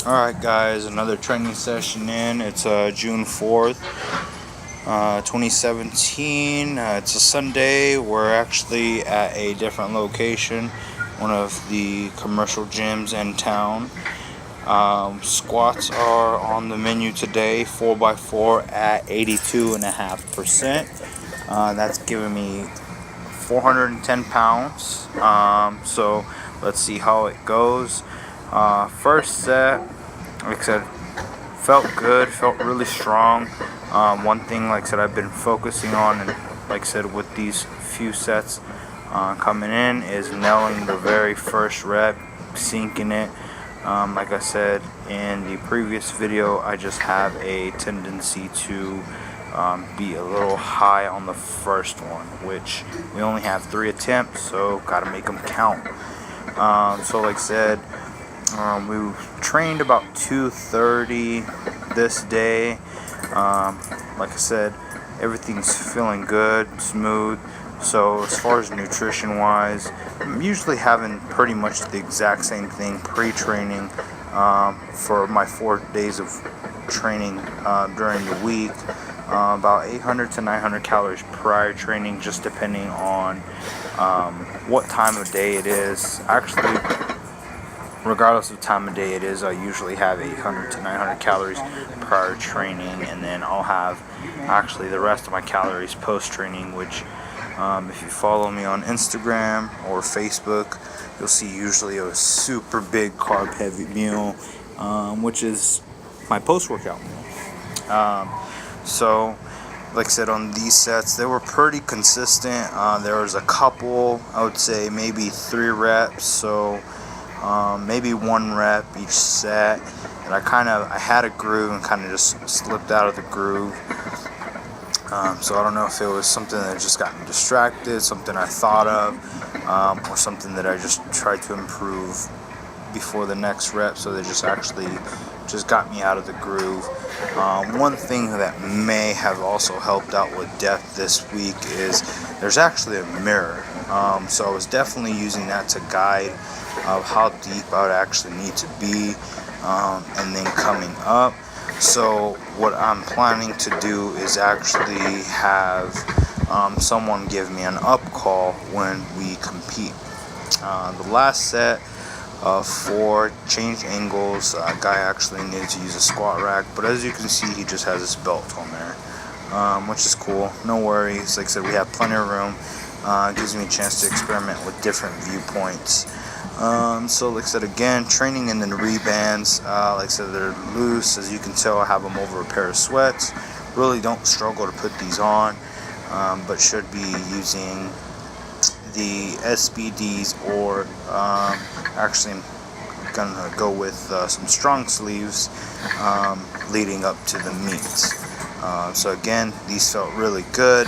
Alright guys, another training session in. It's June 4th, 2017. It's a Sunday. We're actually at a different location, one of the commercial gyms in town. Squats are on the menu today, 4x4 at 82.5%. That's giving me 410 pounds. So let's see how it goes. First set, like I said, felt good, felt really strong. One thing, like I said, I've been focusing on, and like I said, with these few sets coming in, is nailing the very first rep, sinking it. Like I said in the previous video, I just have a tendency to be a little high on the first one, which we only have 3 attempts, so gotta make them count. So like I said, we trained about 2:30 this day. Like I said, everything's feeling good, smooth. So as far as nutrition wise, I'm usually having pretty much the exact same thing pre-training for my 4 days of training during the week. About 800 to 900 calories prior training, just depending on what time of day it is. Actually, regardless of time of day it is, I usually have 800 to 900 calories prior training, and then I'll have actually the rest of my calories post-training, which if you follow me on Instagram or Facebook, you'll see usually a super big carb heavy meal, which is my post-workout meal. So like I said, on these sets, they were pretty consistent. There was a couple, I would say maybe 3 reps, so maybe 1 rep each set, and I had a groove and kind of just slipped out of the groove. So I don't know if it was something that just got me distracted, something I thought of, or something that I just tried to improve before the next rep, so they just actually just got me out of the groove. One thing that may have also helped out with depth this week is there's actually a mirror. So I was definitely using that to guide of how deep I would actually need to be, and then coming up. So what I'm planning to do is actually have someone give me an up call when we compete. The last set for change angles, guy actually needed to use a squat rack, but as you can see, he just has his belt on there, which is cool. No worries. Like I said, we have plenty of room. Gives me a chance to experiment with different viewpoints. So like I said, again, training in the rebands, like I said, they're loose. As you can tell, I have them over a pair of sweats. Really don't struggle to put these on, but should be using the SBDs, or actually I'm gonna go with some strong sleeves leading up to the meets. So again, these felt really good,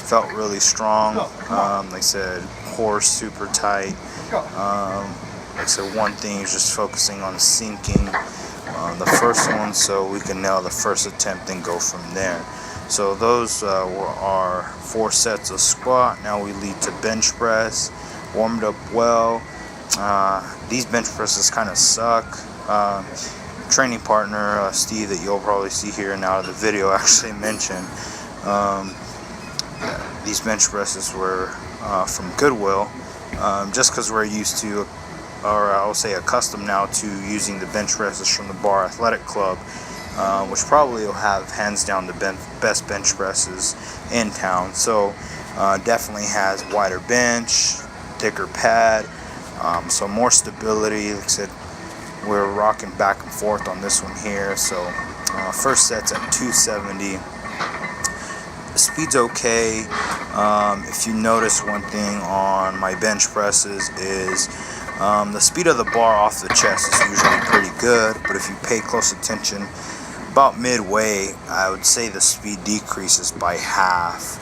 felt really strong. Like I said, core super tight. Like I said, one thing is just focusing on sinking the first one, so we can nail the first attempt and go from there. So those were our 4 sets of squat. Now we lead to bench press. Warmed up well. These bench presses kind of suck. Training partner Steve, that you'll probably see here and out of the video, actually mentioned these bench presses were from Goodwill, just because we're used to, or I'll say accustomed now to, using the bench presses from the Bar Athletic Club, which probably will have hands down the best bench presses in town. So definitely has wider bench, thicker pad, so more stability. Like I said, we're rocking back and forth on this one here. So first set's at 270. The speed's okay. If you notice, one thing on my bench presses is the speed of the bar off the chest is usually pretty good, but if you pay close attention, about midway, I would say the speed decreases by half.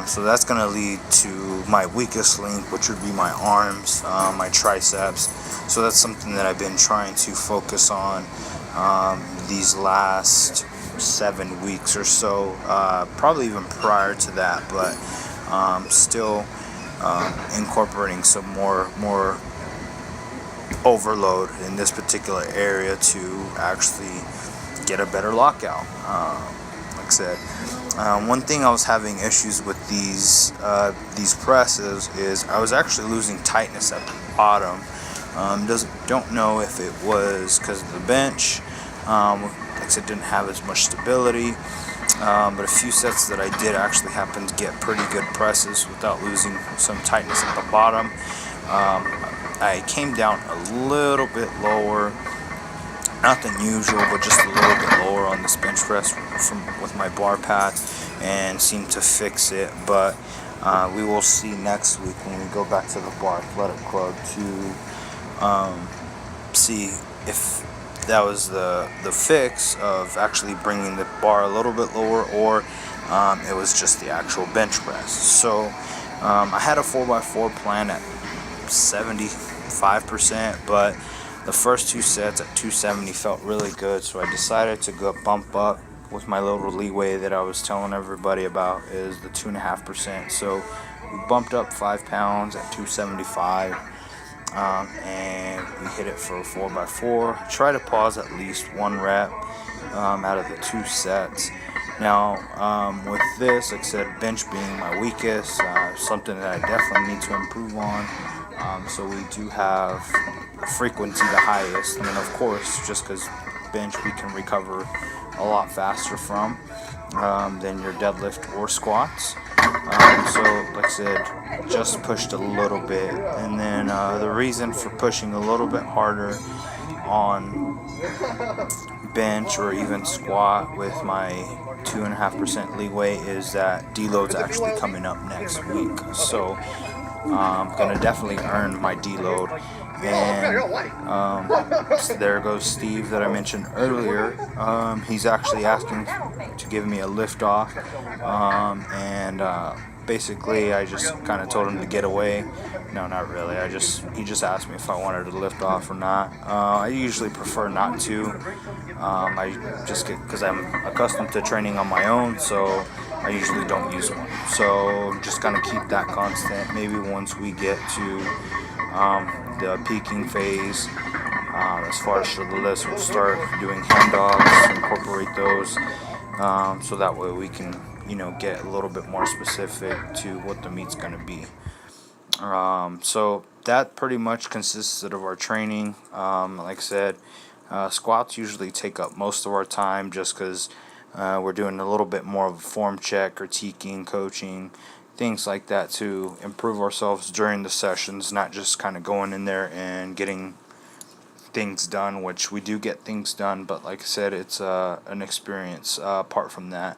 So that's going to lead to my weakest link, which would be my arms, my triceps. So that's something that I've been trying to focus on these last 7 weeks or so, probably even prior to that, but still incorporating some more overload in this particular area to actually get a better lockout. Like I said, one thing I was having issues with these presses is I was actually losing tightness at the bottom. Don't know if it was because of the bench. Like I said, didn't have as much stability. But a few sets that I did actually happen to get pretty good presses without losing some tightness at the bottom. I came down a little bit lower, nothing usual, but just a little bit lower on this bench press with my bar pad, and seemed to fix it. But we will see next week when we go back to the Bar Athletic Club to see if that was the fix of actually bringing the bar a little bit lower, or it was just the actual bench press. So I had a 4x4 plan at 75%, but the first two sets at 270 felt really good, so I decided to go bump up with my little leeway that I was telling everybody about, is the 2.5%. So we bumped up 5 pounds at 275. And we hit it for a 4x4. Try to pause at least one rep out of the 2 sets. Now, with this, like I said, bench being my weakest, something that I definitely need to improve on. So we do have frequency the highest, and then of course, just because bench we can recover a lot faster from than your deadlift or squats. So like I said, just pushed a little bit, and then the reason for pushing a little bit harder on bench or even squat with my 2.5% leeway is that deload's actually coming up next week. So I'm gonna definitely earn my deload. And so there goes Steve that I mentioned earlier. He's actually asking to give me a lift off, and basically I just kind of told him to get away. No, not really. He just asked me if I wanted to lift off or not. I usually prefer not to. I just get, because I'm accustomed to training on my own, so I usually don't use one. So just kind of keep that constant. Maybe once we get to the peaking phase, as far as for the list, we'll start doing handoffs, incorporate those, so that way we can, get a little bit more specific to what the meat's going to be. So that pretty much consisted of our training. Like I said, squats usually take up most of our time just because we're doing a little bit more of a form check, critiquing, coaching, things like that to improve ourselves during the sessions, not just kind of going in there and getting things done, which we do get things done, but like I said, it's an experience apart from that.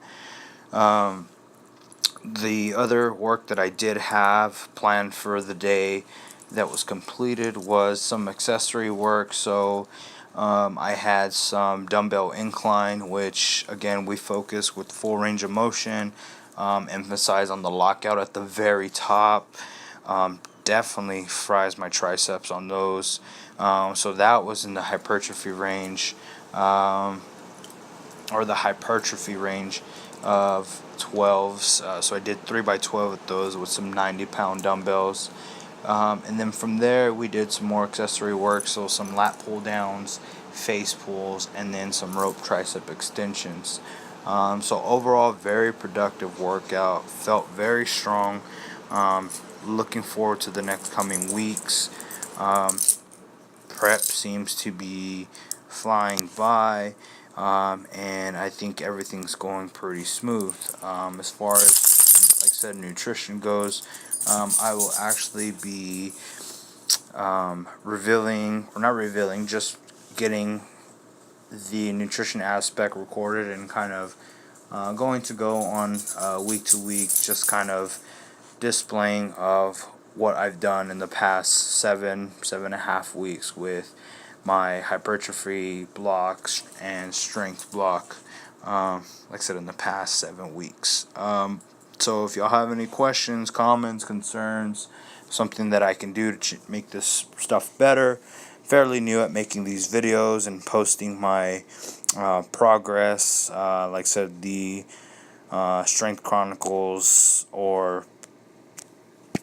The other work that I did have planned for the day that was completed was some accessory work. So I had some dumbbell incline, which again we focus with full range of motion, emphasize on the lockout at the very top. Definitely fries my triceps on those. So that was in the hypertrophy range, or the hypertrophy range of 12s. So I did 3x12 with those with some 90-pound dumbbells. And then from there we did some more accessory work, so some lat pull downs, face pulls, and then some rope tricep extensions. So overall, very productive workout. Felt very strong. Looking forward to the next coming weeks. Prep seems to be flying by, and I think everything's going pretty smooth. As far as, like I said, nutrition goes, I will actually be just getting the nutrition aspect recorded and kind of going to go on week to week, just kind of displaying of what I've done in the past 7.5 weeks with my hypertrophy blocks and strength block, like I said, in the past 7 weeks. So if y'all have any questions, comments, concerns, something that I can do to make this stuff better, fairly new at making these videos and posting my progress. Like I said, the Strength Chronicles, or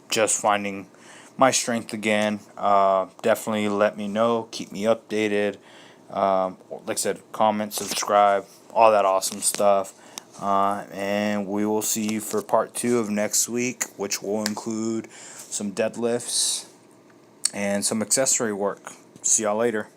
just finding my strength again. Definitely let me know. Keep me updated. Like I said, comment, subscribe, all that awesome stuff. And we will see you for part 2 of next week, which will include some deadlifts and some accessory work. See y'all later.